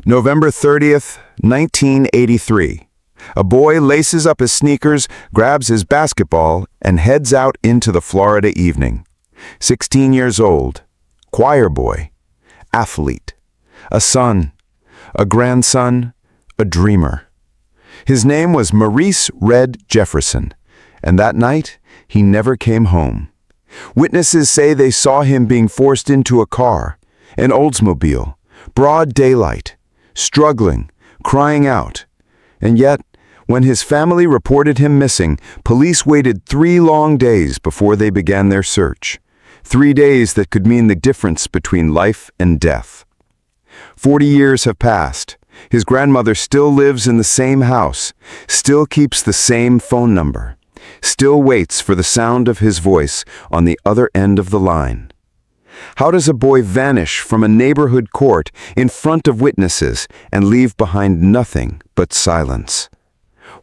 November 30th, 1983. A boy laces up his sneakers, grabs his basketball, and heads out into the Florida evening. 16 years old, choir boy, athlete, a son, a grandson, a dreamer. His name was Maurice Jefferson, and that night he never came home. Witnesses say they saw him being forced into a car, an Oldsmobile, broad daylight, struggling, crying out. And yet, when his family reported him missing, police waited 3 long days before they began their search. 3 days that could mean the difference between life and death. 40 years have passed. His grandmother still lives in the same house, still keeps the same phone number, still waits for the sound of his voice on the other end of the line. How does a boy vanish from a neighborhood court in front of witnesses and leave behind nothing but silence?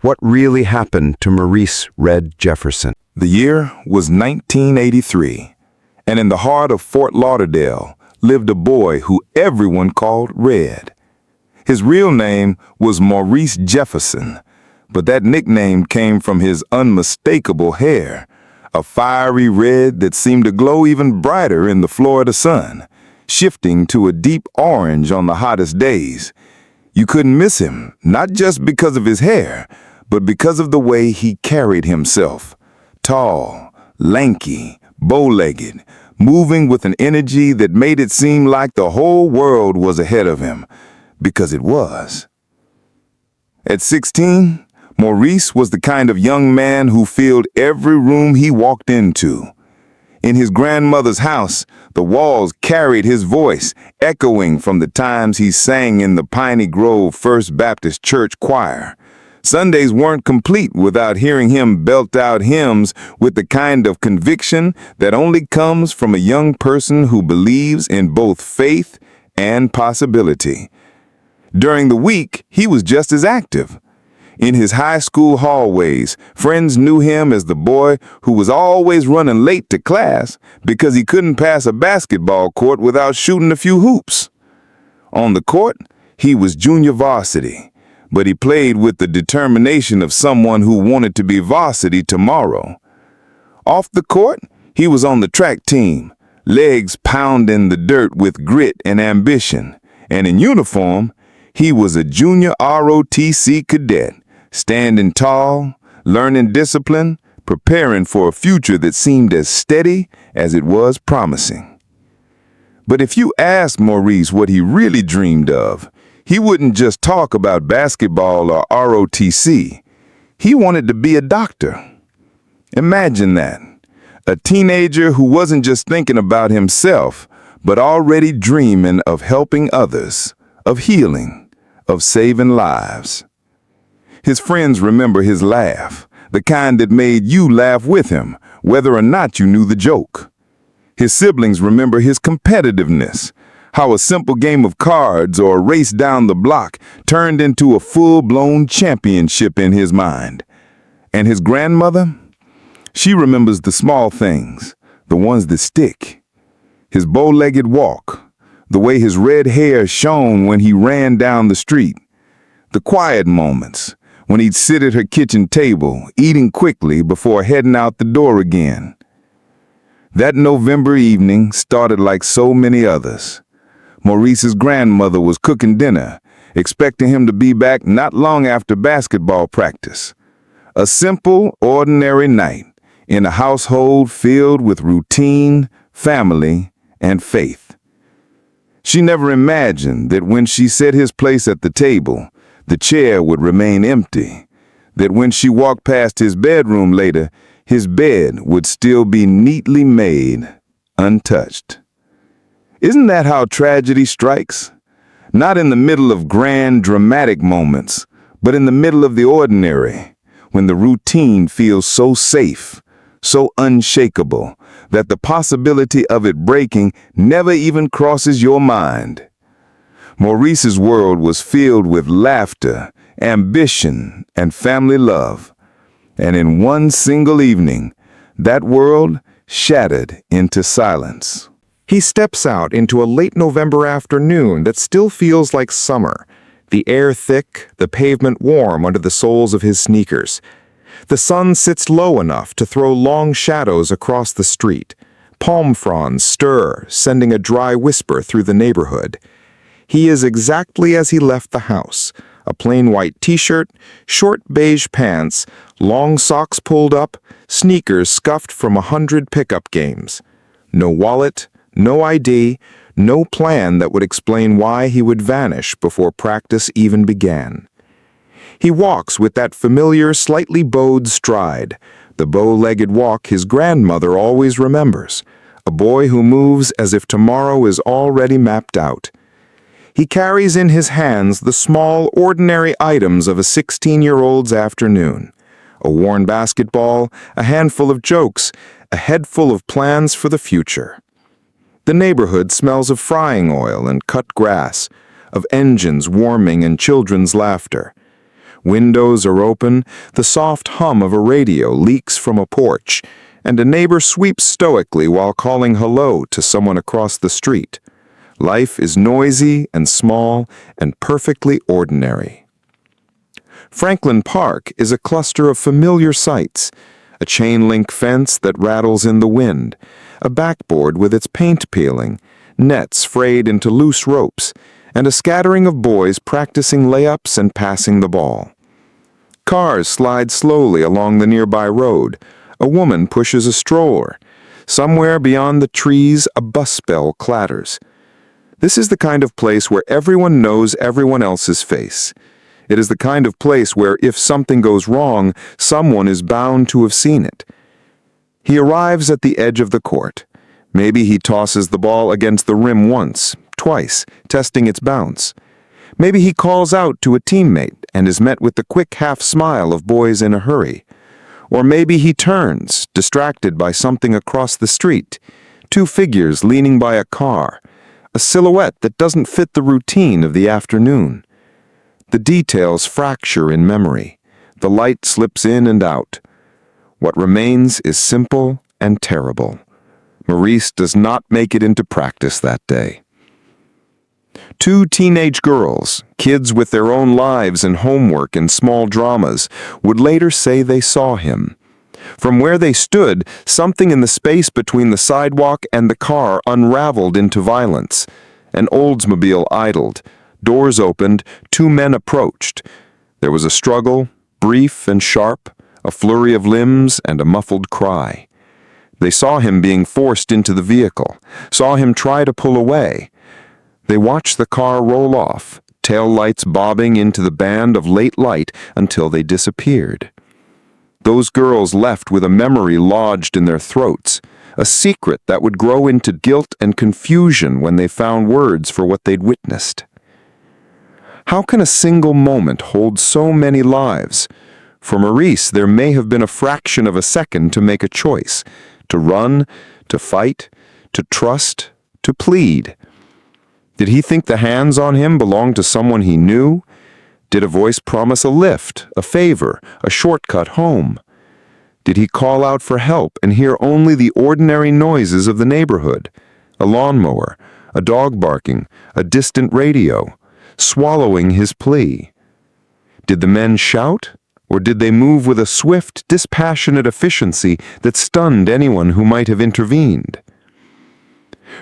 What really happened to Maurice Jefferson? The year was 1983, and in the heart of Fort Lauderdale lived a boy who everyone called Red. His real name was Maurice Jefferson, but that nickname came from his unmistakable hair, a fiery red that seemed to glow even brighter in the Florida sun, shifting to a deep orange on the hottest days. You couldn't miss him, not just because of his hair, but because of the way he carried himself. Tall, lanky, bow-legged, moving with an energy that made it seem like the whole world was ahead of him, because it was. At 16, Maurice was the kind of young man who filled every room he walked into. In his grandmother's house, the walls carried his voice, echoing from the times he sang in the Piney Grove First Baptist Church choir. Sundays weren't complete without hearing him belt out hymns with the kind of conviction that only comes from a young person who believes in both faith and possibility. During the week, he was just as active. In his high school hallways, friends knew him as the boy who was always running late to class because he couldn't pass a basketball court without shooting a few hoops. On the court, he was junior varsity, but he played with the determination of someone who wanted to be varsity tomorrow. Off the court, he was on the track team, legs pounding the dirt with grit and ambition, and in uniform, he was a junior ROTC cadet, standing tall, learning discipline, preparing for a future that seemed as steady as it was promising. But if you asked Maurice what he really dreamed of, he wouldn't just talk about basketball or ROTC. He wanted to be a doctor. Imagine that. A teenager who wasn't just thinking about himself, but already dreaming of helping others, of healing, of saving lives. His friends remember his laugh, the kind that made you laugh with him, whether or not you knew the joke. His siblings remember his competitiveness, how a simple game of cards or a race down the block turned into a full-blown championship in his mind. And his grandmother? She remembers the small things, the ones that stick. His bow-legged walk, the way his red hair shone when he ran down the street. The quiet moments, when he'd sit at her kitchen table, eating quickly before heading out the door again. That November evening started like so many others. Maurice's grandmother was cooking dinner, expecting him to be back not long after basketball practice. A simple, ordinary night in a household filled with routine, family, and faith. She never imagined that when she set his place at the table, the chair would remain empty, that when she walked past his bedroom later, his bed would still be neatly made, untouched. Isn't that how tragedy strikes? Not in the middle of grand, dramatic moments, but in the middle of the ordinary, when the routine feels so safe, so unshakable, that the possibility of it breaking never even crosses your mind. Maurice's world was filled with laughter, ambition, and family love. And in one single evening, that world shattered into silence. He steps out into a late November afternoon that still feels like summer, the air thick, the pavement warm under the soles of his sneakers. The sun sits low enough to throw long shadows across the street. Palm fronds stir, sending a dry whisper through the neighborhood. He is exactly as he left the house. A plain white t-shirt, short beige pants, long socks pulled up, sneakers scuffed from 100 pickup games. No wallet, no ID, no plan that would explain why he would vanish before practice even began. He walks with that familiar, slightly bowed stride, the bow-legged walk his grandmother always remembers, a boy who moves as if tomorrow is already mapped out. He carries in his hands the small, ordinary items of a 16-year-old's afternoon. A worn basketball, a handful of jokes, a head full of plans for the future. The neighborhood smells of frying oil and cut grass, of engines warming and children's laughter. Windows are open, the soft hum of a radio leaks from a porch, and a neighbor sweeps stoically while calling hello to someone across the street. Life is noisy and small and perfectly ordinary. Franklin Park is a cluster of familiar sights, a chain-link fence that rattles in the wind, a backboard with its paint peeling, nets frayed into loose ropes, and a scattering of boys practicing layups and passing the ball. Cars slide slowly along the nearby road. A woman pushes a stroller. Somewhere beyond the trees, a bus bell clatters. This is the kind of place where everyone knows everyone else's face. It is the kind of place where if something goes wrong, someone is bound to have seen it. He arrives at the edge of the court. Maybe he tosses the ball against the rim once, twice, testing its bounce. Maybe he calls out to a teammate and is met with the quick half-smile of boys in a hurry. Or maybe he turns, distracted by something across the street. Two figures leaning by a car. A silhouette that doesn't fit the routine of the afternoon. The details fracture in memory. The light slips in and out. What remains is simple and terrible. Maurice does not make it into practice that day. Two teenage girls, kids with their own lives and homework and small dramas, would later say they saw him. From where they stood, something in the space between the sidewalk and the car unraveled into violence. An Oldsmobile idled. Doors opened, two men approached. There was a struggle, brief and sharp, a flurry of limbs and a muffled cry. They saw him being forced into the vehicle, saw him try to pull away. They watched the car roll off, tail lights bobbing into the band of late light until they disappeared. Those girls left with a memory lodged in their throats, a secret that would grow into guilt and confusion when they found words for what they'd witnessed. How can a single moment hold so many lives? For Maurice, there may have been a fraction of a second to make a choice, to run, to fight, to trust, to plead. Did he think the hands on him belonged to someone he knew? Did a voice promise a lift, a favor, a shortcut home? Did he call out for help and hear only the ordinary noises of the neighborhood? A lawnmower, a dog barking, a distant radio, swallowing his plea. Did the men shout, or did they move with a swift, dispassionate efficiency that stunned anyone who might have intervened?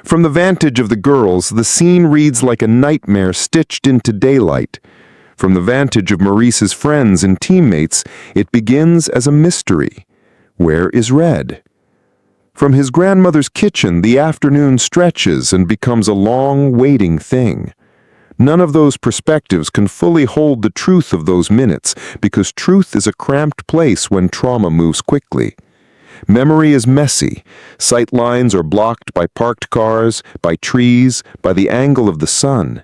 From the vantage of the girls, the scene reads like a nightmare stitched into daylight. From the vantage of Maurice's friends and teammates, it begins as a mystery. Where is Red? From his grandmother's kitchen, the afternoon stretches and becomes a long, waiting thing. None of those perspectives can fully hold the truth of those minutes, because truth is a cramped place when trauma moves quickly. Memory is messy. Sight lines are blocked by parked cars, by trees, by the angle of the sun.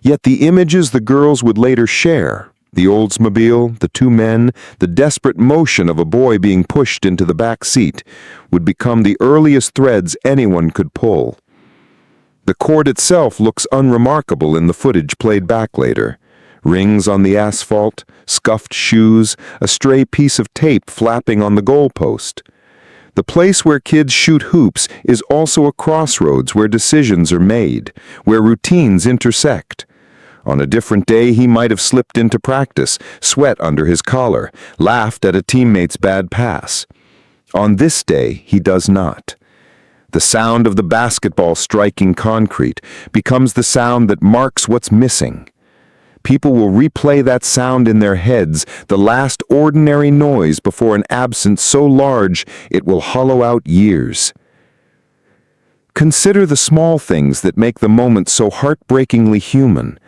Yet the images the girls would later share, the Oldsmobile, the two men, the desperate motion of a boy being pushed into the back seat, would become the earliest threads anyone could pull. The court itself looks unremarkable in the footage played back later. Rings on the asphalt, scuffed shoes, a stray piece of tape flapping on the goalpost. The place where kids shoot hoops is also a crossroads where decisions are made, where routines intersect. On a different day, he might have slipped into practice, sweat under his collar, laughed at a teammate's bad pass. On this day, he does not. The sound of the basketball striking concrete becomes the sound that marks what's missing. People will replay that sound in their heads, the last ordinary noise before an absence so large it will hollow out years. Consider the small things that make the moment so heartbreakingly human.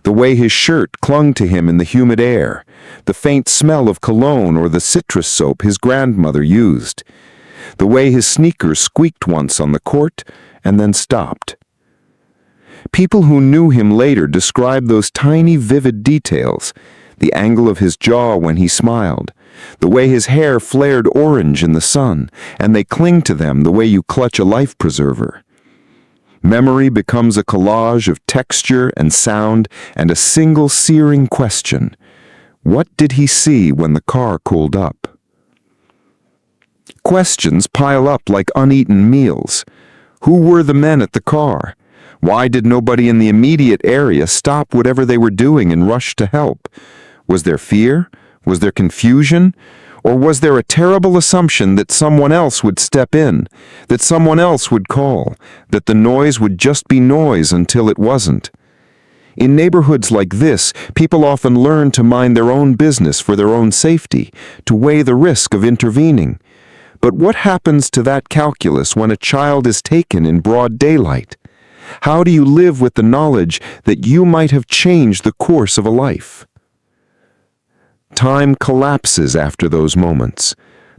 The way his shirt clung to him in the humid air, the faint smell of cologne or the citrus soap his grandmother used, the way his sneakers squeaked once on the court and then stopped. People who knew him later described those tiny, vivid details, the angle of his jaw when he smiled, the way his hair flared orange in the sun, and they cling to them the way you clutch a life preserver. Memory becomes a collage of texture and sound and a single searing question. What did he see when the car cooled up? Questions pile up like uneaten meals. Who were the men at the car? Why did nobody in the immediate area stop whatever they were doing and rush to help? Was there fear? Was there confusion? Or was there a terrible assumption that someone else would step in, that someone else would call, that the noise would just be noise until it wasn't? In neighborhoods like this, people often learn to mind their own business for their own safety, to weigh the risk of intervening. But what happens to that calculus when a child is taken in broad daylight? How do you live with the knowledge that you might have changed the course of a life? Time collapses after those moments.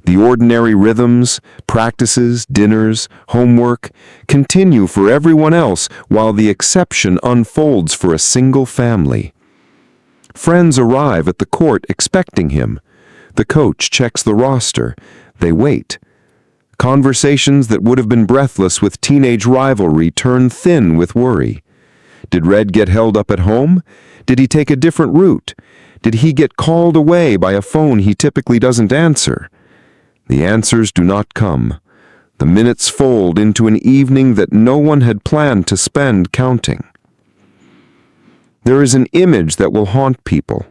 The ordinary rhythms, practices, dinners, homework continue for everyone else while the exception unfolds for a single family. Friends arrive at the court expecting him. The coach checks the roster. They wait. Conversations that would have been breathless with teenage rivalry turn thin with worry. Did Red get held up at home? Did he take a different route? Did he get called away by a phone he typically doesn't answer? The answers do not come. The minutes fold into an evening that no one had planned to spend counting. There is an image that will haunt people.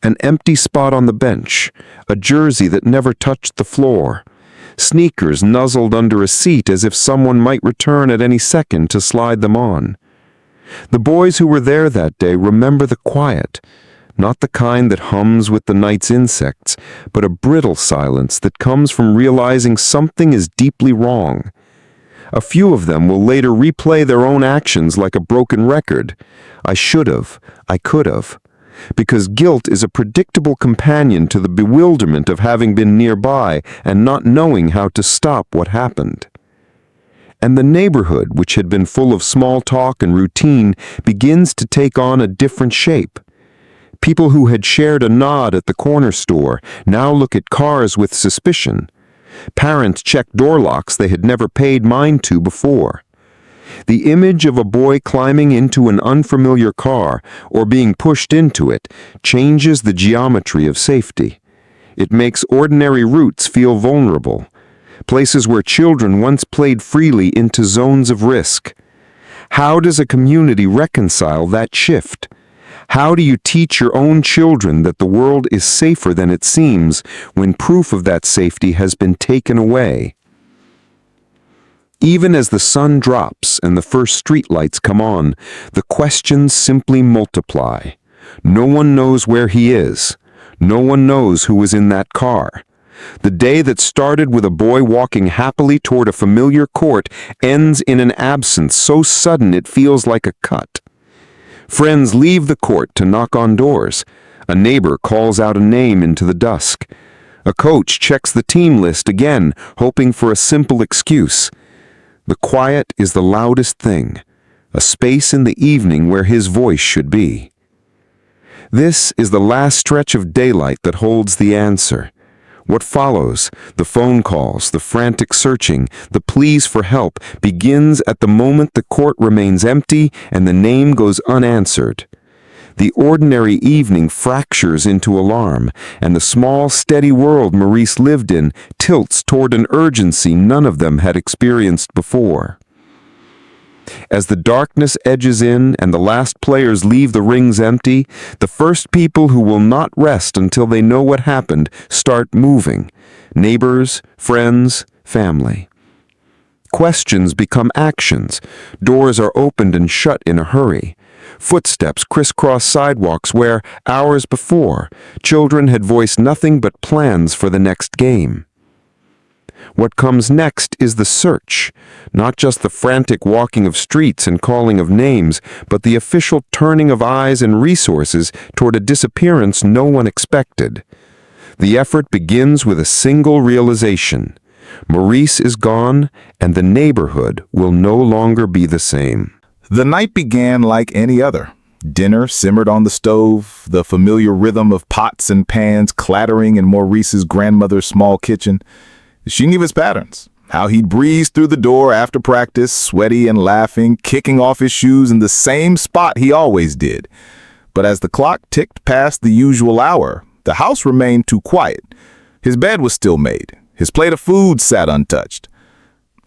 An empty spot on the bench, a jersey that never touched the floor, sneakers nuzzled under a seat as if someone might return at any second to slide them on. The boys who were there that day remember the quiet, not the kind that hums with the night's insects, but a brittle silence that comes from realizing something is deeply wrong. A few of them will later replay their own actions like a broken record. I should have, I could have. Because guilt is a predictable companion to the bewilderment of having been nearby and not knowing how to stop what happened. And the neighborhood, which had been full of small talk and routine, begins to take on a different shape. People who had shared a nod at the corner store now look at cars with suspicion. Parents check door locks they had never paid mind to before. The image of a boy climbing into an unfamiliar car or being pushed into it changes the geometry of safety. It makes ordinary routes feel vulnerable, places where children once played freely into zones of risk. How does a community reconcile that shift? How do you teach your own children that the world is safer than it seems when proof of that safety has been taken away? Even as the sun drops and the first streetlights come on, the questions simply multiply. No one knows where he is. No one knows who was in that car. The day that started with a boy walking happily toward a familiar court ends in an absence so sudden it feels like a cut. Friends leave the court to knock on doors. A neighbor calls out a name into the dusk. A coach checks the team list again, hoping for a simple excuse. The quiet is the loudest thing, a space in the evening where his voice should be. This is the last stretch of daylight that holds the answer. What follows, the phone calls, the frantic searching, the pleas for help, begins at the moment the court remains empty and the name goes unanswered. The ordinary evening fractures into alarm, and the small, steady world Maurice lived in tilts toward an urgency none of them had experienced before. As the darkness edges in and the last players leave the rings empty, the first people who will not rest until they know what happened start moving. Neighbors, friends, family. Questions become actions. Doors are opened and shut in a hurry. Footsteps crisscross sidewalks where, hours before, children had voiced nothing but plans for the next game. What comes next is the search, not just the frantic walking of streets and calling of names, but the official turning of eyes and resources toward a disappearance no one expected. The effort begins with a single realization. Maurice is gone, and the neighborhood will no longer be the same. The night began like any other. Dinner simmered on the stove, the familiar rhythm of pots and pans clattering in Maurice's grandmother's small kitchen. She knew his patterns, how he'd breeze through the door after practice, sweaty and laughing, kicking off his shoes in the same spot he always did. But as the clock ticked past the usual hour, the house remained too quiet. His bed was still made. His plate of food sat untouched.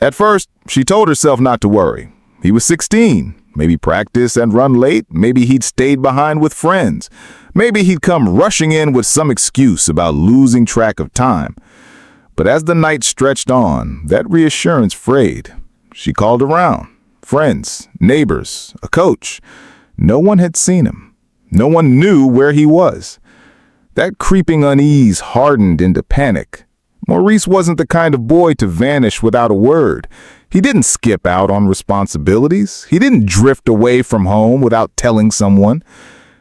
At first, she told herself not to worry. He was 16. Maybe practice and run late. Maybe he'd stayed behind with friends. Maybe he'd come rushing in with some excuse about losing track of time. But as the night stretched on, that reassurance frayed. She called around. Friends, neighbors, a coach. No one had seen him. No one knew where he was. That creeping unease hardened into panic. Maurice wasn't the kind of boy to vanish without a word. He didn't skip out on responsibilities. He didn't drift away from home without telling someone.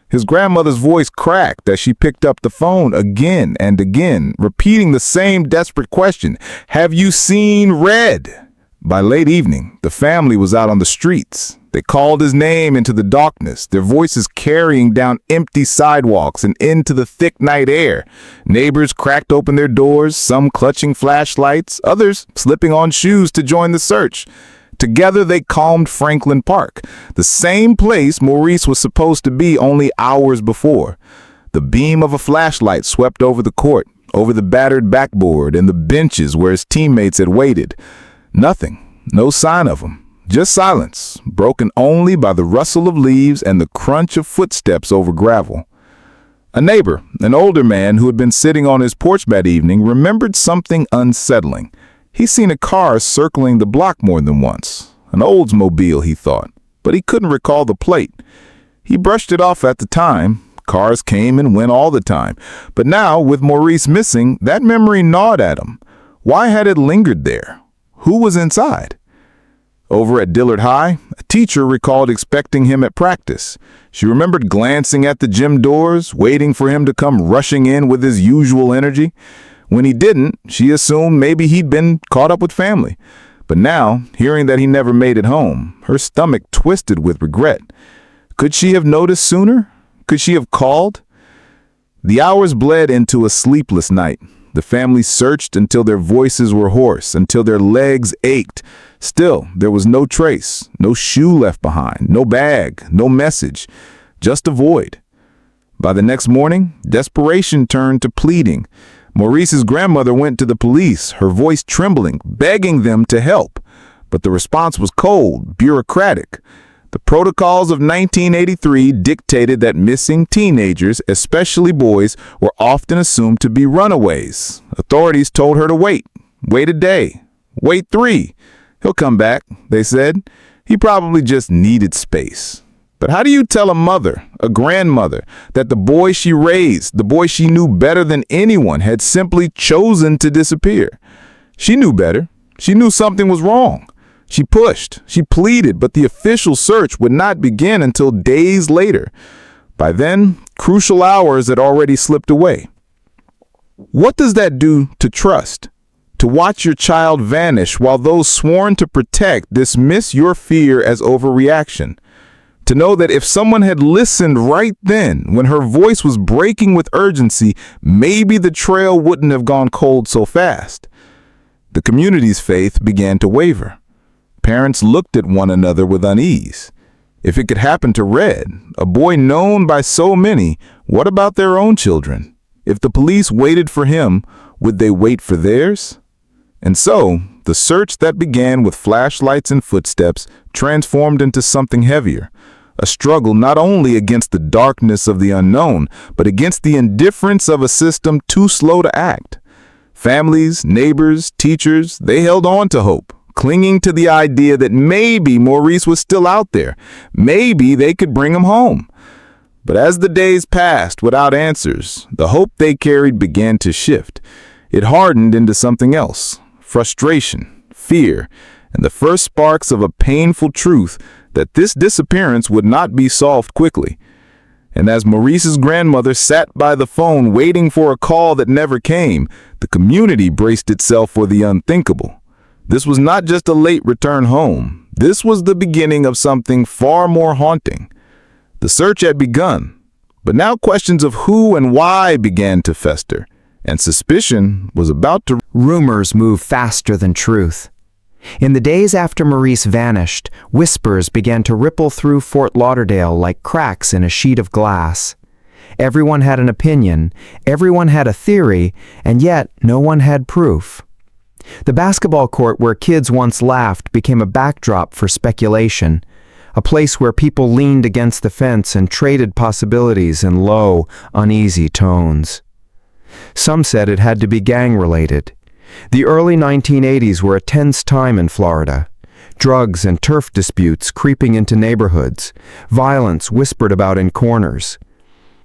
His grandmother's voice cracked as she picked up the phone again and again, repeating the same desperate question, "Have you seen Red?" By late evening, the family was out on the streets. They called his name into the darkness, their voices carrying down empty sidewalks and into the thick night air. Neighbors cracked open their doors, some clutching flashlights, others slipping on shoes to join the search. Together they calmed Franklin Park, the same place Maurice was supposed to be only hours before. The beam of a flashlight swept over the court, over the battered backboard and the benches where his teammates had waited. Nothing, no sign of him, just silence, broken only by the rustle of leaves and the crunch of footsteps over gravel. A neighbor, an older man who had been sitting on his porch that evening, remembered something unsettling. He'd seen a car circling the block more than once. An Oldsmobile, he thought, but he couldn't recall the plate. He brushed it off at the time. Cars came and went all the time. But now, with Maurice missing, that memory gnawed at him. Why had it lingered there? Who was inside? Over at Dillard High, a teacher recalled expecting him at practice. She remembered glancing at the gym doors, waiting for him to come rushing in with his usual energy. When he didn't, she assumed maybe he'd been caught up with family. But now, hearing that he never made it home, her stomach twisted with regret. Could she have noticed sooner? Could she have called? The hours bled into a sleepless night. The family searched until their voices were hoarse, until their legs ached. Still, there was no trace, no shoe left behind, no bag, no message, just a void. By the next morning, desperation turned to pleading. Maurice's grandmother went to the police, her voice trembling, begging them to help. But the response was cold, bureaucratic. The protocols of 1983 dictated that missing teenagers, especially boys, were often assumed to be runaways. Authorities told her to wait a day, wait 3. He'll come back, they said. He probably just needed space. But how do you tell a mother, a grandmother, that the boy she raised, the boy she knew better than anyone, had simply chosen to disappear? She knew better. She knew something was wrong. She pushed, she pleaded, but the official search would not begin until days later. By then, crucial hours had already slipped away. What does that do to trust? To watch your child vanish while those sworn to protect dismiss your fear as overreaction? To know that if someone had listened right then, when her voice was breaking with urgency, maybe the trail wouldn't have gone cold so fast. The community's faith began to waver. Parents looked at one another with unease. If it could happen to Red, a boy known by so many, what about their own children? If the police waited for him, would they wait for theirs? And so, the search that began with flashlights and footsteps transformed into something heavier. A struggle not only against the darkness of the unknown, but against the indifference of a system too slow to act. Families, neighbors, teachers, they held on to hope, clinging to the idea that maybe Maurice was still out there. Maybe they could bring him home. But as the days passed without answers, the hope they carried began to shift. It hardened into something else: frustration, fear, and the first sparks of a painful truth that this disappearance would not be solved quickly. And as Maurice's grandmother sat by the phone waiting for a call that never came, the community braced itself for the unthinkable. This was not just a late return home. This was the beginning of something far more haunting. The search had begun, but now questions of who and why began to fester, and suspicion was about to... Rumors move faster than truth. In the days after Maurice vanished, whispers began to ripple through Fort Lauderdale like cracks in a sheet of glass. Everyone had an opinion, everyone had a theory, and yet no one had proof. The basketball court where kids once laughed became a backdrop for speculation, a place where people leaned against the fence and traded possibilities in low, uneasy tones. Some said it had to be gang-related. The early 1980s were a tense time in Florida. Drugs and turf disputes creeping into neighborhoods, violence whispered about in corners.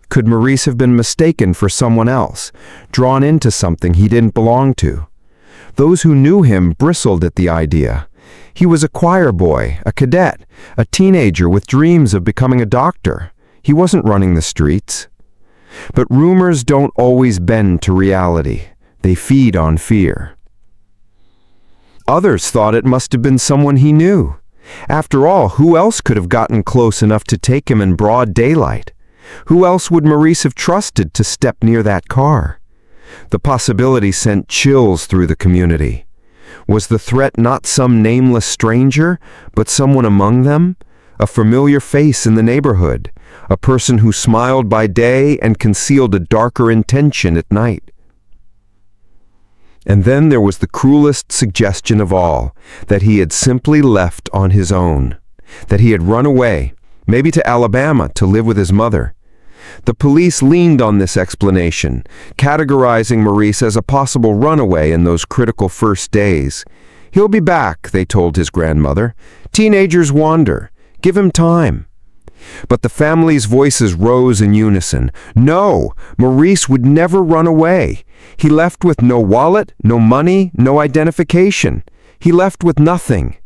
Could Maurice have been mistaken for someone else, drawn into something he didn't belong to? Those who knew him bristled at the idea. He was a choir boy, a cadet, a teenager with dreams of becoming a doctor. He wasn't running the streets. But rumors don't always bend to reality. They feed on fear. Others thought it must have been someone he knew. After all, who else could have gotten close enough to take him in broad daylight? Who else would Maurice have trusted to step near that car? The possibility sent chills through the community. Was the threat not some nameless stranger, but someone among them? A familiar face in the neighborhood, a person who smiled by day and concealed a darker intention at night. And then there was the cruelest suggestion of all, that he had simply left on his own, that he had run away, maybe to Alabama to live with his mother. The police leaned on this explanation, categorizing Maurice as a possible runaway in those critical first days. He'll be back, they told his grandmother. Teenagers wander. Give him time. But the family's voices rose in unison. No, Maurice would never run away. He left with no wallet, no money, no identification. He left with nothing.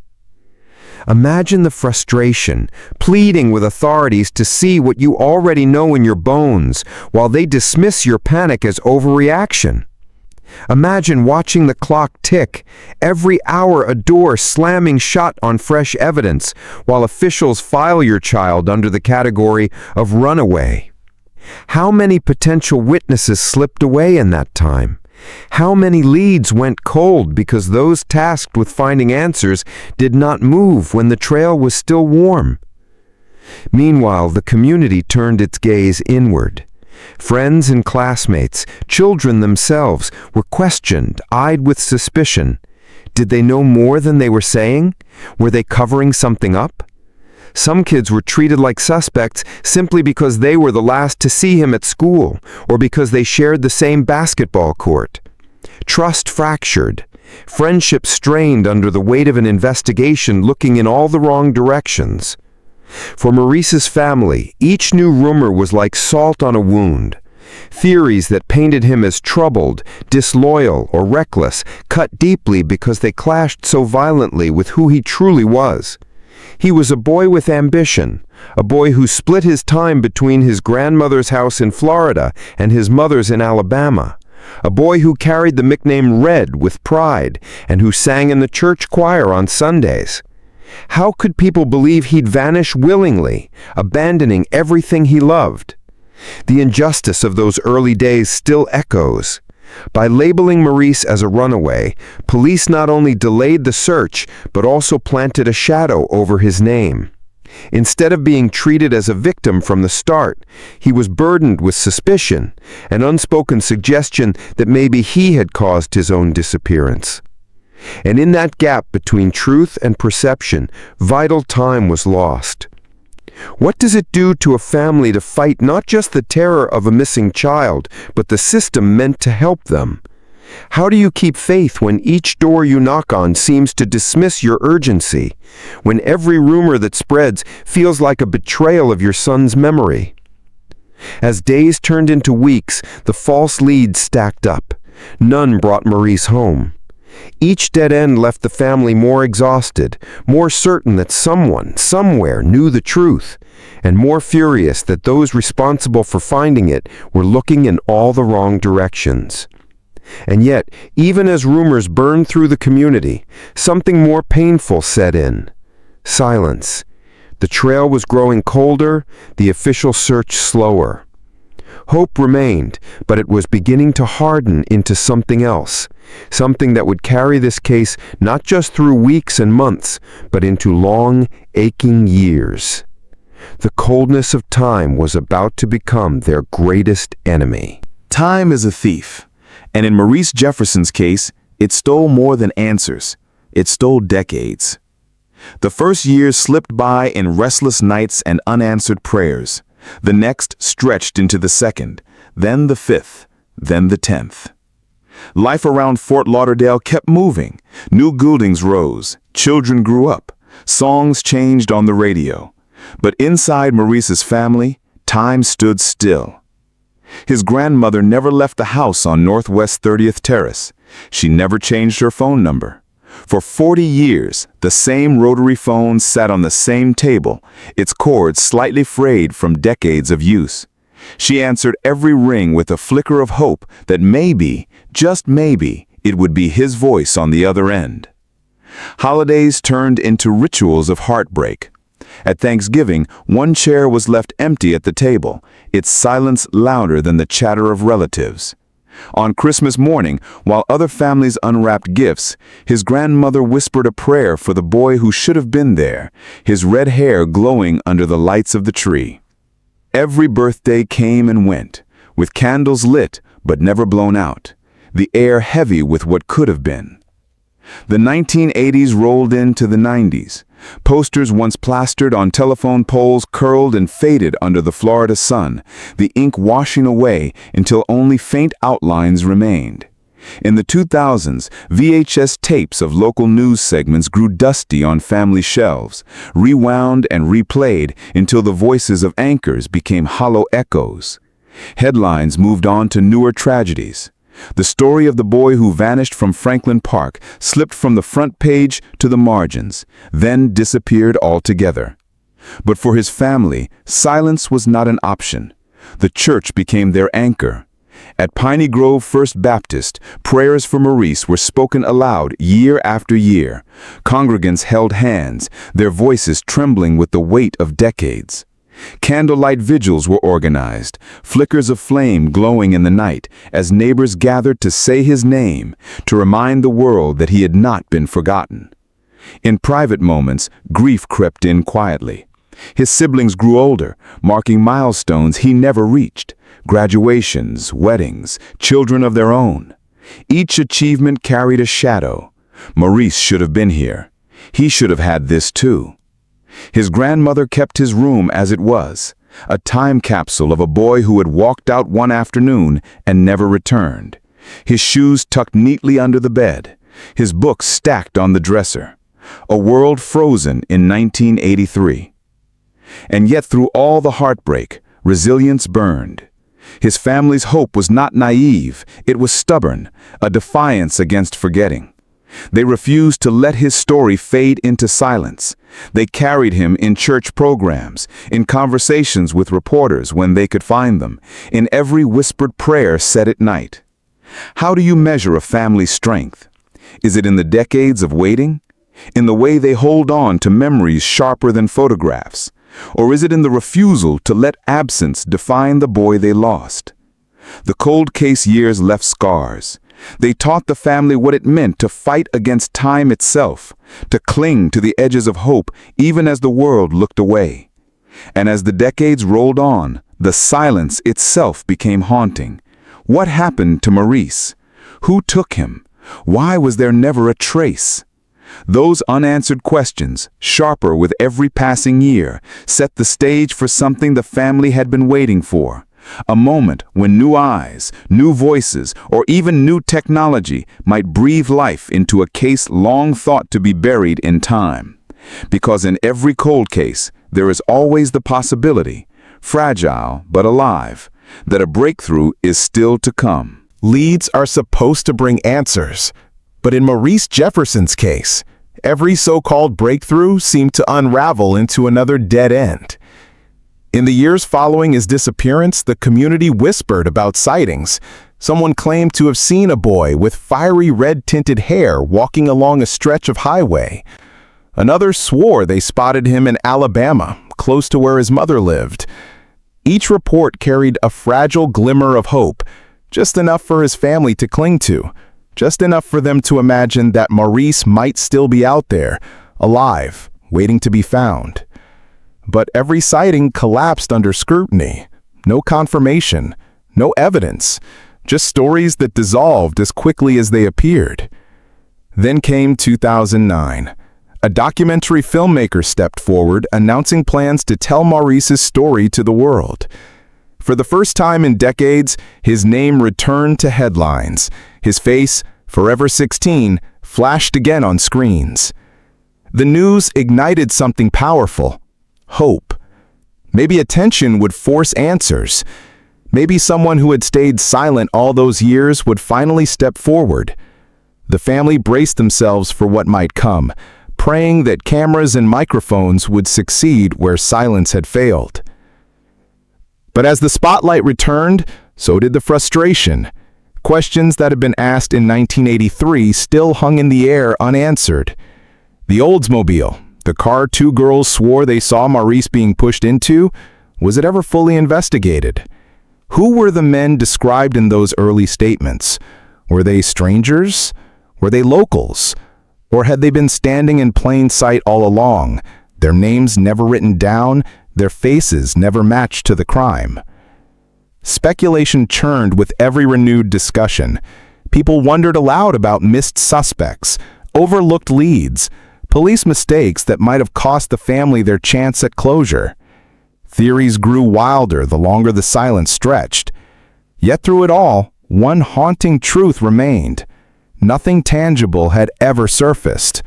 Imagine the frustration, pleading with authorities to see what you already know in your bones, while they dismiss your panic as overreaction. Imagine watching the clock tick, every hour a door slamming shut on fresh evidence, while officials file your child under the category of runaway. How many potential witnesses slipped away in that time? How many leads went cold because those tasked with finding answers did not move when the trail was still warm? Meanwhile, the community turned its gaze inward. Friends and classmates, children themselves, were questioned, eyed with suspicion. Did they know more than they were saying? Were they covering something up? Some kids were treated like suspects simply because they were the last to see him at school, or because they shared the same basketball court. Trust fractured. Friendship strained under the weight of an investigation looking in all the wrong directions. For Maurice's family, each new rumor was like salt on a wound. Theories that painted him as troubled, disloyal, or reckless cut deeply because they clashed so violently with who he truly was. He was a boy with ambition, a boy who split his time between his grandmother's house in Florida and his mother's in Alabama, a boy who carried the nickname Red with pride and who sang in the church choir on Sundays. How could people believe he'd vanish willingly, abandoning everything he loved? The injustice of those early days still echoes. By labeling Maurice as a runaway, police not only delayed the search, but also planted a shadow over his name. Instead of being treated as a victim from the start, he was burdened with suspicion, an unspoken suggestion that maybe he had caused his own disappearance. And in that gap between truth and perception, vital time was lost. What does it do to a family to fight not just the terror of a missing child, but the system meant to help them? How do you keep faith when each door you knock on seems to dismiss your urgency, when every rumor that spreads feels like a betrayal of your son's memory? As days turned into weeks, the false leads stacked up. None brought Maurice home. Each dead end left the family more exhausted, more certain that someone, somewhere, knew the truth, and more furious that those responsible for finding it were looking in all the wrong directions. And yet, even as rumors burned through the community, something more painful set in. Silence. The trail was growing colder, the official search slower. Hope remained, but it was beginning to harden into something else, something that would carry this case not just through weeks and months, but into long, aching years. The coldness of time was about to become their greatest enemy. Time is a thief, and in Maurice Jefferson's case, it stole more than answers. It stole decades. The first years slipped by in restless nights and unanswered prayers. The next stretched into the second, then the fifth, then the 10th. Life around Fort Lauderdale kept moving. New buildings rose, children grew up, songs changed on the radio. But inside Maurice's family, time stood still. His grandmother never left the house on Northwest 30th Terrace. She never changed her phone number. For 40 years, the same rotary phone sat on the same table, its cord slightly frayed from decades of use. She answered every ring with a flicker of hope that maybe, just maybe, it would be his voice on the other end. Holidays turned into rituals of heartbreak. At Thanksgiving, one chair was left empty at the table, its silence louder than the chatter of relatives. On Christmas morning, while other families unwrapped gifts, his grandmother whispered a prayer for the boy who should have been there, his red hair glowing under the lights of the tree. Every birthday came and went, with candles lit but never blown out, the air heavy with what could have been. The 1980s rolled into the 90s. Posters once plastered on telephone poles curled and faded under the Florida sun, the ink washing away until only faint outlines remained. In the 2000s, VHS tapes of local news segments grew dusty on family shelves, rewound and replayed until the voices of anchors became hollow echoes. Headlines moved on to newer tragedies. The story of the boy who vanished from Franklin Park slipped from the front page to the margins, then disappeared altogether. But for his family, silence was not an option. The church became their anchor. At Piney Grove First Baptist, prayers for Maurice were spoken aloud year after year. Congregants held hands, their voices trembling with the weight of decades. Candlelight vigils were organized, flickers of flame glowing in the night as neighbors gathered to say his name, to remind the world that he had not been forgotten. In private moments, grief crept in quietly. His siblings grew older, marking milestones he never reached, graduations, weddings, children of their own. Each achievement carried a shadow. Maurice should have been here. He should have had this too. His grandmother kept his room as it was, a time capsule of a boy who had walked out one afternoon and never returned. His shoes tucked neatly under the bed, his books stacked on the dresser. A world frozen in 1983. And yet through all the heartbreak, resilience burned. His family's hope was not naive, it was stubborn, a defiance against forgetting. They refused to let his story fade into silence. They carried him in church programs, in conversations with reporters when they could find them, in every whispered prayer said at night. How do you measure a family's strength? Is it in the decades of waiting? In the way they hold on to memories sharper than photographs? Or is it in the refusal to let absence define the boy they lost? The cold case years left scars, They taught the family what it meant to fight against time itself, to cling to the edges of hope even as the world looked away. And as the decades rolled on, the silence itself became haunting. What happened to Maurice? Who took him? Why was there never a trace? Those unanswered questions, sharper with every passing year, set the stage for something the family had been waiting for. A moment when new eyes, new voices, or even new technology might breathe life into a case long thought to be buried in time. Because in every cold case, there is always the possibility, fragile but alive, that a breakthrough is still to come. Leads are supposed to bring answers, but in Maurice Jefferson's case, every so-called breakthrough seemed to unravel into another dead end. In the years following his disappearance, the community whispered about sightings. Someone claimed to have seen a boy with fiery red-tinted hair walking along a stretch of highway. Another swore they spotted him in Alabama, close to where his mother lived. Each report carried a fragile glimmer of hope, just enough for his family to cling to, just enough for them to imagine that Maurice might still be out there, alive, waiting to be found. But every sighting collapsed under scrutiny. No confirmation, no evidence, just stories that dissolved as quickly as they appeared. Then came 2009. A documentary filmmaker stepped forward, announcing plans to tell Maurice's story to the world. For the first time in decades, his name returned to headlines. His face, forever 16, flashed again on screens. The news ignited something powerful. Hope. Maybe attention would force answers. Maybe someone who had stayed silent all those years would finally step forward. The family braced themselves for what might come, praying that cameras and microphones would succeed where silence had failed. But as the spotlight returned, so did the frustration. Questions that had been asked in 1983 still hung in the air unanswered. The Oldsmobile, the car two girls swore they saw Maurice being pushed into, was it ever fully investigated? Who were the men described in those early statements? Were they strangers? Were they locals? Or had they been standing in plain sight all along, their names never written down, their faces never matched to the crime? Speculation churned with every renewed discussion. People wondered aloud about missed suspects, overlooked leads, police mistakes that might have cost the family their chance at closure. Theories grew wilder the longer the silence stretched. Yet through it all, one haunting truth remained. Nothing tangible had ever surfaced.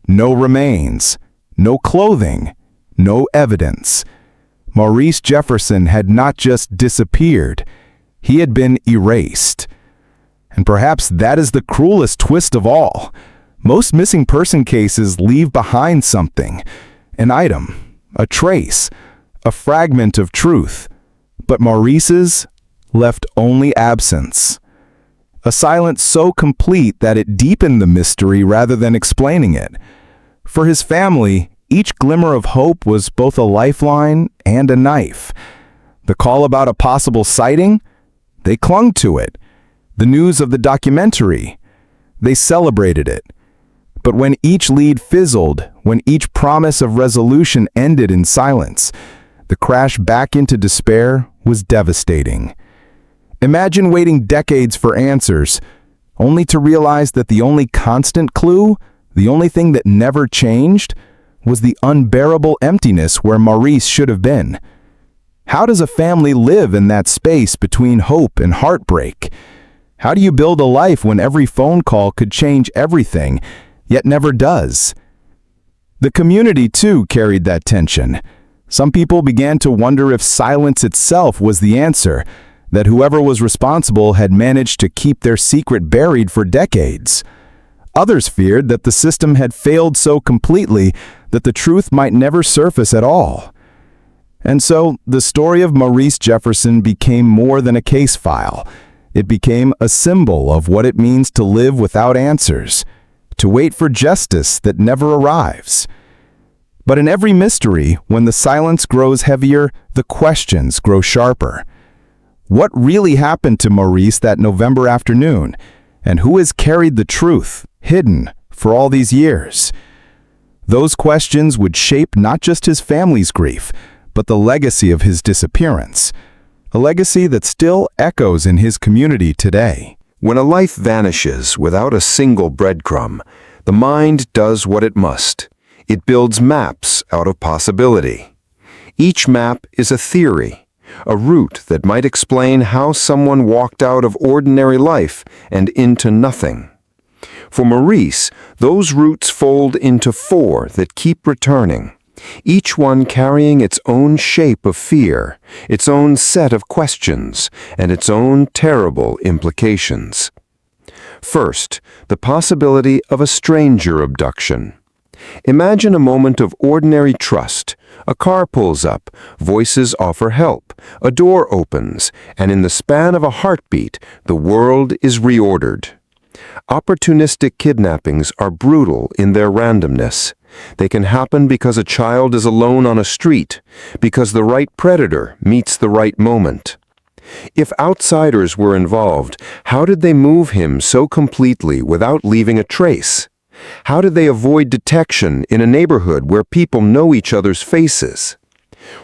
No remains, no clothing, no evidence. Maurice Jefferson had not just disappeared, he had been erased. And perhaps that is the cruelest twist of all. Most missing person cases leave behind something, an item, a trace, a fragment of truth. But Maurice's left only absence. A silence so complete that it deepened the mystery rather than explaining it. For his family, each glimmer of hope was both a lifeline and a knife. The call about a possible sighting? They clung to it. The news of the documentary? They celebrated it. But when each lead fizzled, when each promise of resolution ended in silence, the crash back into despair was devastating. Imagine waiting decades for answers, only to realize that the only constant clue, the only thing that never changed, was the unbearable emptiness where Maurice should have been. How does a family live in that space between hope and heartbreak? How do you build a life when every phone call could change everything, yet never does? The community, too, carried that tension. Some people began to wonder if silence itself was the answer, that whoever was responsible had managed to keep their secret buried for decades. Others feared that the system had failed so completely that the truth might never surface at all. And so, the story of Maurice Jefferson became more than a case file. It became a symbol of what it means to live without answers, to wait for justice that never arrives. But in every mystery, when the silence grows heavier, the questions grow sharper. What really happened to Maurice that November afternoon? And who has carried the truth, hidden, for all these years? Those questions would shape not just his family's grief, but the legacy of his disappearance. A legacy that still echoes in his community today. When a life vanishes without a single breadcrumb, the mind does what it must. It builds maps out of possibility. Each map is a theory, a route that might explain how someone walked out of ordinary life and into nothing. For Maurice, those routes fold into 4 that keep returning, each one carrying its own shape of fear, its own set of questions, and its own terrible implications. First, the possibility of a stranger abduction. Imagine a moment of ordinary trust. A car pulls up, voices offer help, a door opens, and in the span of a heartbeat, the world is reordered. Opportunistic kidnappings are brutal in their randomness. They can happen because a child is alone on a street, because the right predator meets the right moment. If outsiders were involved, how did they move him so completely without leaving a trace? How did they avoid detection in a neighborhood where people know each other's faces?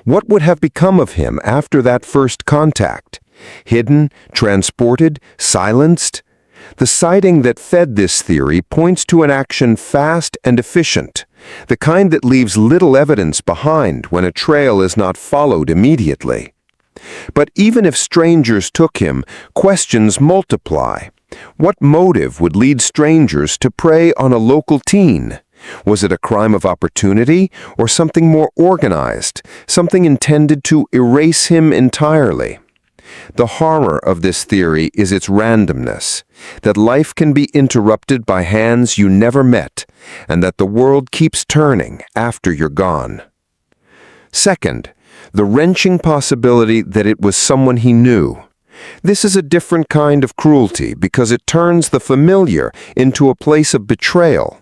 What would have become of him after that first contact? Hidden, transported, silenced? The sighting that fed this theory points to an action fast and efficient, the kind that leaves little evidence behind when a trail is not followed immediately. But even if strangers took him, questions multiply. What motive would lead strangers to prey on a local teen? Was it a crime of opportunity or something more organized, something intended to erase him entirely? The horror of this theory is its randomness, that life can be interrupted by hands you never met, and that the world keeps turning after you're gone. Second, the wrenching possibility that it was someone he knew. This is a different kind of cruelty because it turns the familiar into a place of betrayal.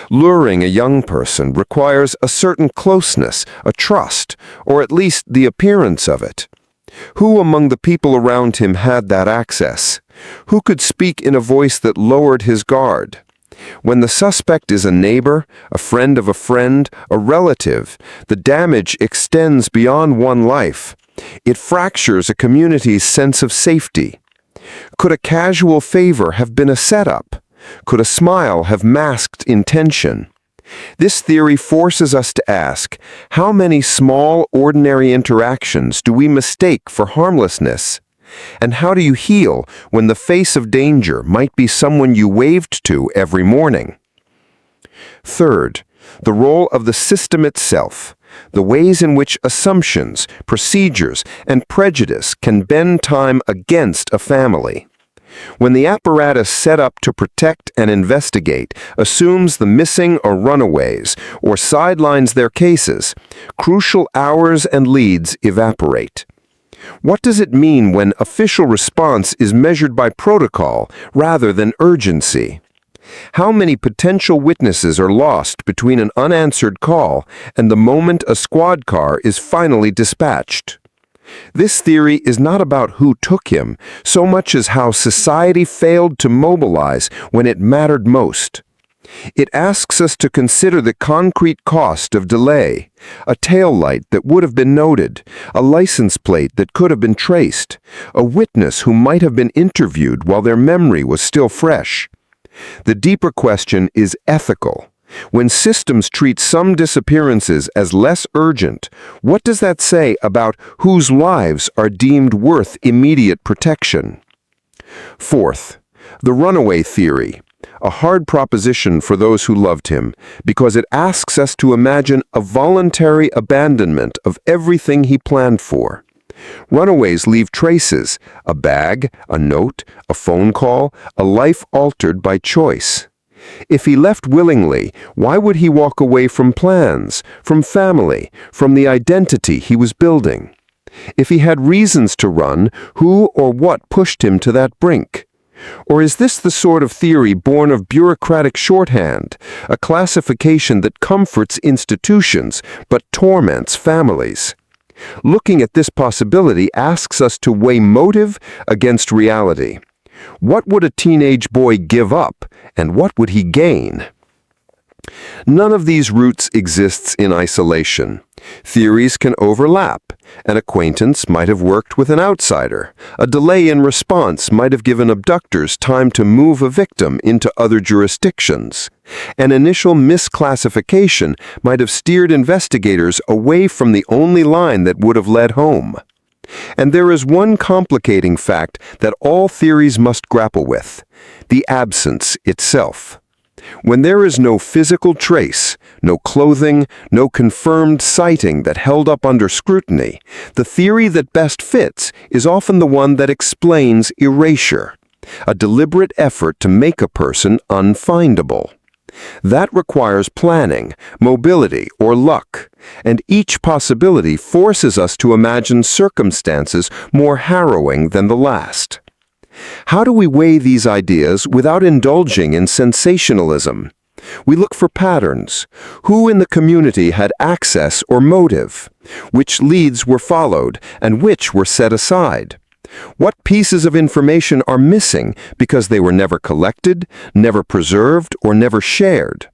Luring a young person requires a certain closeness, a trust, or at least the appearance of it. Who among the people around him had that access? Who could speak in a voice that lowered his guard? When the suspect is a neighbor, a friend of a friend, a relative, the damage extends beyond one life. It fractures a community's sense of safety. Could a casual favor have been a setup? Could a smile have masked intention? This theory forces us to ask, how many small, ordinary interactions do we mistake for harmlessness? And how do you heal when the face of danger might be someone you waved to every morning? Third, the role of the system itself, the ways in which assumptions, procedures, and prejudice can bend time against a family. When the apparatus set up to protect and investigate assumes the missing or runaways or sidelines their cases, crucial hours and leads evaporate. What does it mean when official response is measured by protocol rather than urgency? How many potential witnesses are lost between an unanswered call and the moment a squad car is finally dispatched? This theory is not about who took him, so much as how society failed to mobilize when it mattered most. It asks us to consider the concrete cost of delay, a taillight that would have been noted, a license plate that could have been traced, a witness who might have been interviewed while their memory was still fresh. The deeper question is ethical. When systems treat some disappearances as less urgent, what does that say about whose lives are deemed worth immediate protection? Fourth, the runaway theory, a hard proposition for those who loved him, because it asks us to imagine a voluntary abandonment of everything he planned for. Runaways leave traces, a bag, a note, a phone call, a life altered by choice. If he left willingly, why would he walk away from plans, from family, from the identity he was building? If he had reasons to run, who or what pushed him to that brink? Or is this the sort of theory born of bureaucratic shorthand, a classification that comforts institutions but torments families? Looking at this possibility asks us to weigh motive against reality. What would a teenage boy give up, and what would he gain? None of these routes exists in isolation. Theories can overlap. An acquaintance might have worked with an outsider. A delay in response might have given abductors time to move a victim into other jurisdictions. An initial misclassification might have steered investigators away from the only line that would have led home. And there is one complicating fact that all theories must grapple with: the absence itself. When there is no physical trace, no clothing, no confirmed sighting that held up under scrutiny, the theory that best fits is often the one that explains erasure, a deliberate effort to make a person unfindable. That requires planning, mobility, or luck, and each possibility forces us to imagine circumstances more harrowing than the last. How do we weigh these ideas without indulging in sensationalism? We look for patterns. Who in the community had access or motive? Which leads were followed and which were set aside? What pieces of information are missing because they were never collected, never preserved, or never shared?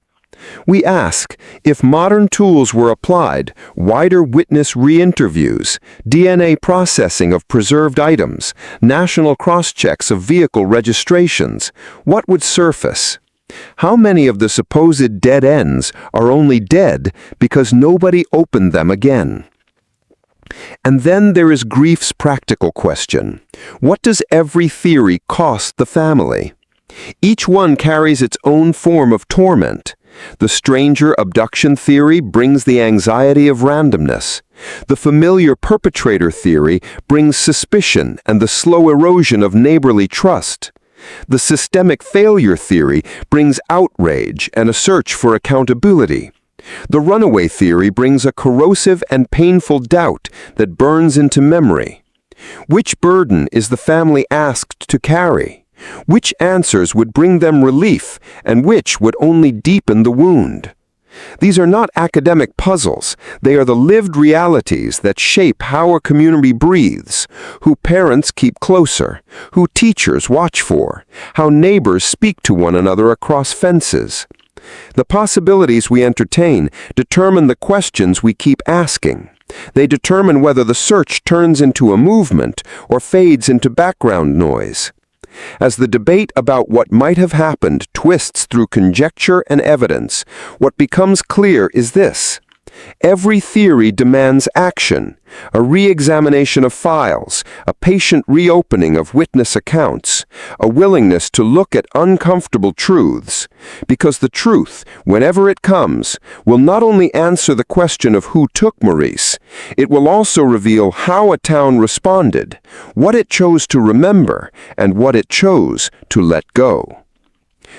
We ask, if modern tools were applied, wider witness re-interviews, DNA processing of preserved items, national cross-checks of vehicle registrations, what would surface? How many of the supposed dead ends are only dead because nobody opened them again? And then there is grief's practical question. What does every theory cost the family? Each one carries its own form of torment. The stranger abduction theory brings the anxiety of randomness. The familiar perpetrator theory brings suspicion and the slow erosion of neighborly trust. The systemic failure theory brings outrage and a search for accountability. The runaway theory brings a corrosive and painful doubt that burns into memory. Which burden is the family asked to carry? Which answers would bring them relief, and which would only deepen the wound? These are not academic puzzles. They are the lived realities that shape how a community breathes, who parents keep closer, who teachers watch for, how neighbors speak to one another across fences. The possibilities we entertain determine the questions we keep asking. They determine whether the search turns into a movement or fades into background noise. As the debate about what might have happened twists through conjecture and evidence, what becomes clear is this: every theory demands action, a re-examination of files, a patient reopening of witness accounts, a willingness to look at uncomfortable truths, because the truth, whenever it comes, will not only answer the question of who took Maurice, it will also reveal how a town responded, what it chose to remember, and what it chose to let go.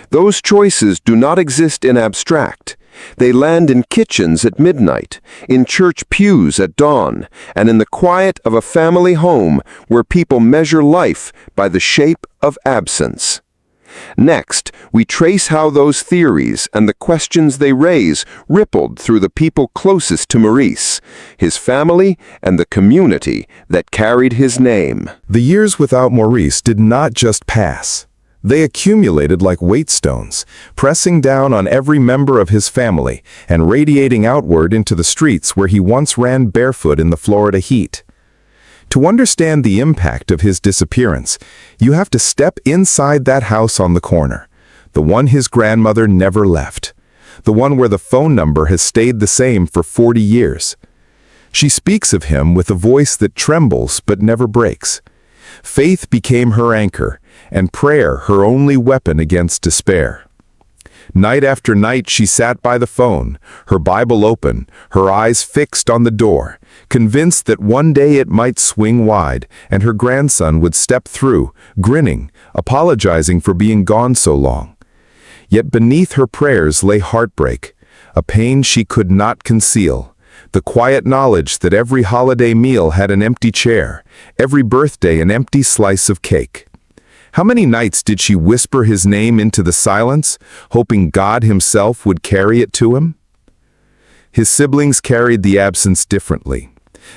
Those choices do not exist in abstract. They land in kitchens at midnight, in church pews at dawn, and in the quiet of a family home where people measure life by the shape of absence. Next, we trace how those theories and the questions they raise rippled through the people closest to Maurice, his family, and the community that carried his name. The years without Maurice did not just pass. They accumulated like weight stones, pressing down on every member of his family and radiating outward into the streets where he once ran barefoot in the Florida heat. To understand the impact of his disappearance, you have to step inside that house on the corner, the one his grandmother never left, the one where the phone number has stayed the same for 40 years. She speaks of him with a voice that trembles but never breaks. Faith became her anchor, and prayer her only weapon against despair. Night after night she sat by the phone, her Bible open, her eyes fixed on the door, convinced that one day it might swing wide and her grandson would step through, grinning, apologizing for being gone so long. Yet beneath her prayers lay heartbreak, a pain she could not conceal. The quiet knowledge that every holiday meal had an empty chair, every birthday an empty slice of cake. How many nights did she whisper his name into the silence, hoping God himself would carry it to him? His siblings carried the absence differently.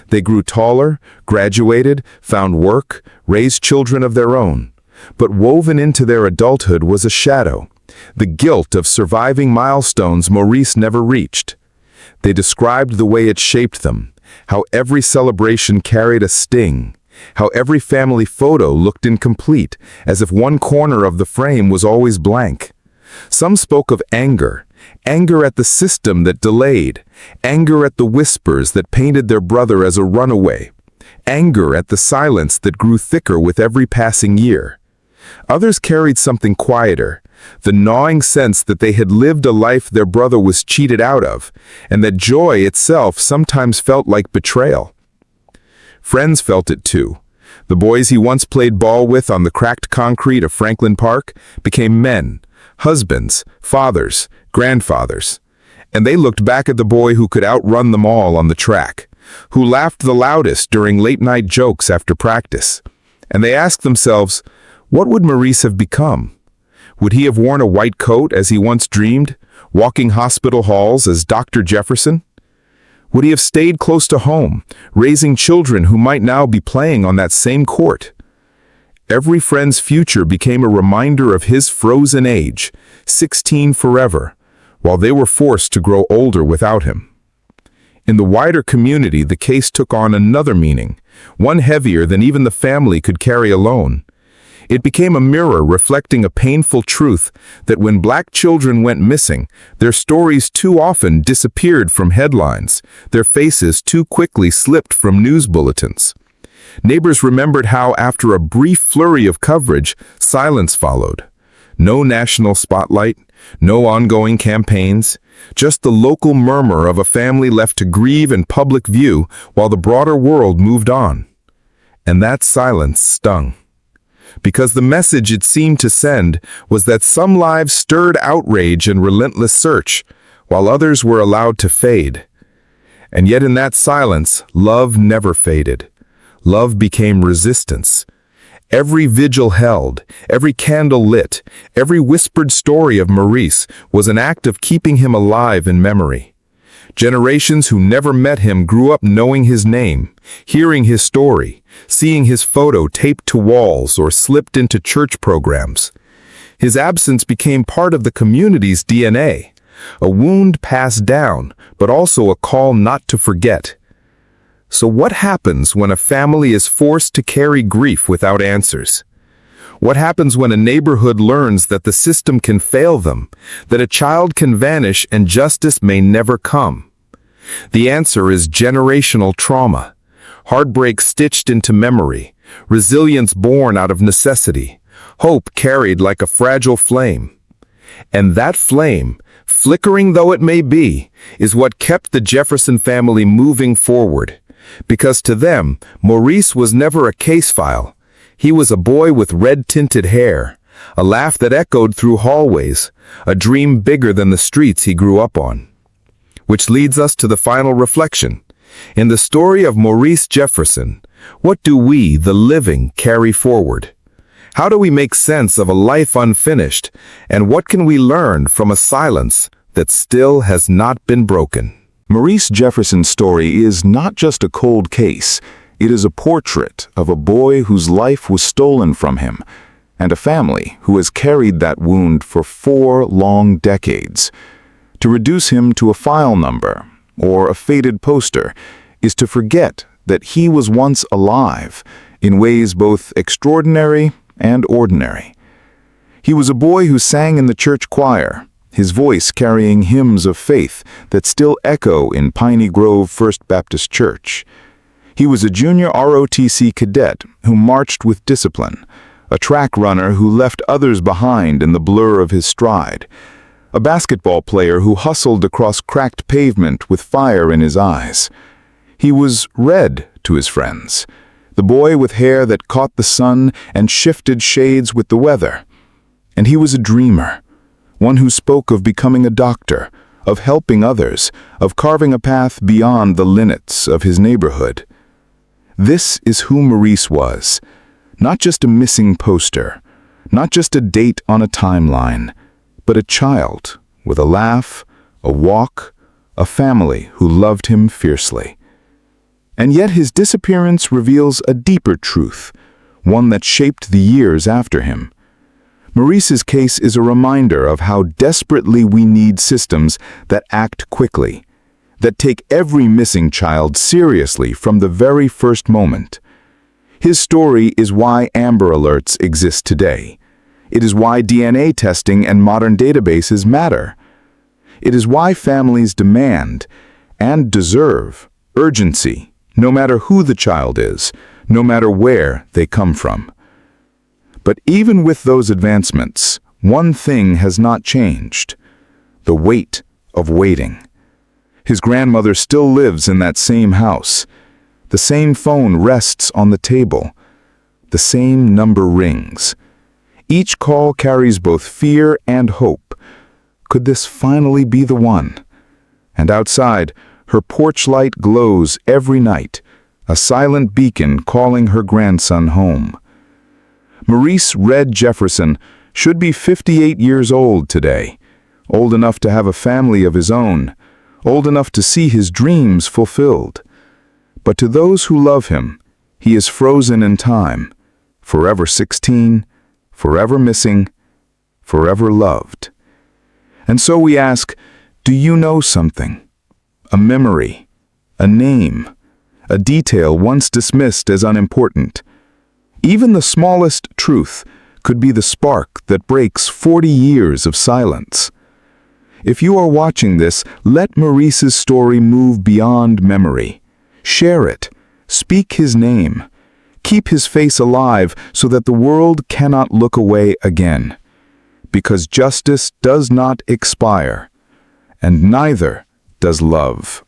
They grew taller, graduated, found work, raised children of their own. but woven into their adulthood was a shadow, the guilt of surviving milestones Maurice never reached. They described the way it shaped them, how every celebration carried a sting, how every family photo looked incomplete, as if one corner of the frame was always blank. Some spoke of anger at the system that delayed, anger at the whispers that painted their brother as a runaway, anger at the silence that grew thicker with every passing year. Others carried something quieter, the gnawing sense that they had lived a life their brother was cheated out of, and that joy itself sometimes felt like betrayal. Friends felt it too. The boys he once played ball with on the cracked concrete of Franklin Park became men, husbands, fathers, grandfathers. And they looked back at the boy who could outrun them all on the track, who laughed the loudest during late-night jokes after practice. And they asked themselves, what would Maurice have become? Would he have worn a white coat as he once dreamed, walking hospital halls as Dr. Jefferson? Would he have stayed close to home, raising children who might now be playing on that same court? Every friend's future became a reminder of his frozen age, 16 forever, while they were forced to grow older without him. In the wider community, the case took on another meaning, one heavier than even the family could carry alone. It became a mirror reflecting a painful truth that when black children went missing, their stories too often disappeared from headlines, their faces too quickly slipped from news bulletins. Neighbors remembered how, after a brief flurry of coverage, silence followed. No national spotlight, no ongoing campaigns, just the local murmur of a family left to grieve in public view while the broader world moved on. And that silence stung. Because the message it seemed to send was that some lives stirred outrage and relentless search, while others were allowed to fade. And yet in that silence, love never faded. Love became resistance. Every vigil held, every candle lit, every whispered story of Maurice was an act of keeping him alive in memory. Generations who never met him grew up knowing his name, hearing his story, seeing his photo taped to walls or slipped into church programs. His absence became part of the community's DNA, a wound passed down, but also a call not to forget. So what happens when a family is forced to carry grief without answers? What happens when a neighborhood learns that the system can fail them, that a child can vanish and justice may never come? The answer is generational trauma, heartbreak stitched into memory, resilience born out of necessity, hope carried like a fragile flame. And that flame, flickering though it may be, is what kept the Jefferson family moving forward. Because to them, Maurice was never a case file. He was a boy with red-tinted hair, a laugh that echoed through hallways, a dream bigger than the streets he grew up on. Which leads us to the final reflection. In the story of Maurice Jefferson, what do we, the living, carry forward? How do we make sense of a life unfinished, and what can we learn from a silence that still has not been broken? Maurice Jefferson's story is not just a cold case. It is a portrait of a boy whose life was stolen from him, and a family who has carried that wound for 4 long decades. To reduce him to a file number, or a faded poster, is to forget that he was once alive, in ways both extraordinary and ordinary. He was a boy who sang in the church choir, his voice carrying hymns of faith that still echo in Piney Grove First Baptist Church. He was a junior ROTC cadet who marched with discipline, a track runner who left others behind in the blur of his stride, a basketball player who hustled across cracked pavement with fire in his eyes. He was Red to his friends, the boy with hair that caught the sun and shifted shades with the weather. And he was a dreamer, one who spoke of becoming a doctor, of helping others, of carving a path beyond the limits of his neighborhood. This is who Maurice was, not just a missing poster, not just a date on a timeline, but a child with a laugh, a walk, a family who loved him fiercely. And yet his disappearance reveals a deeper truth, one that shaped the years after him. Maurice's case is a reminder of how desperately we need systems that act quickly, that take every missing child seriously from the very first moment. His story is why Amber Alerts exist today. It is why DNA testing and modern databases matter. It is why families demand, and deserve, urgency, no matter who the child is, no matter where they come from. But even with those advancements, one thing has not changed: the weight of waiting. His grandmother still lives in that same house. The same phone rests on the table. The same number rings. Each call carries both fear and hope. Could this finally be the one? And outside, her porch light glows every night, a silent beacon calling her grandson home. Maurice Red Jefferson should be 58 years old today, old enough to have a family of his own, old enough to see his dreams fulfilled. But to those who love him, he is frozen in time, forever 16, forever missing, forever loved. And so we ask, do you know something? A memory, a name, a detail once dismissed as unimportant. Even the smallest truth could be the spark that breaks 40 years of silence. If you are watching this, let Maurice's story move beyond memory. Share it. Speak his name. Keep his face alive so that the world cannot look away again. Because justice does not expire, and neither does love.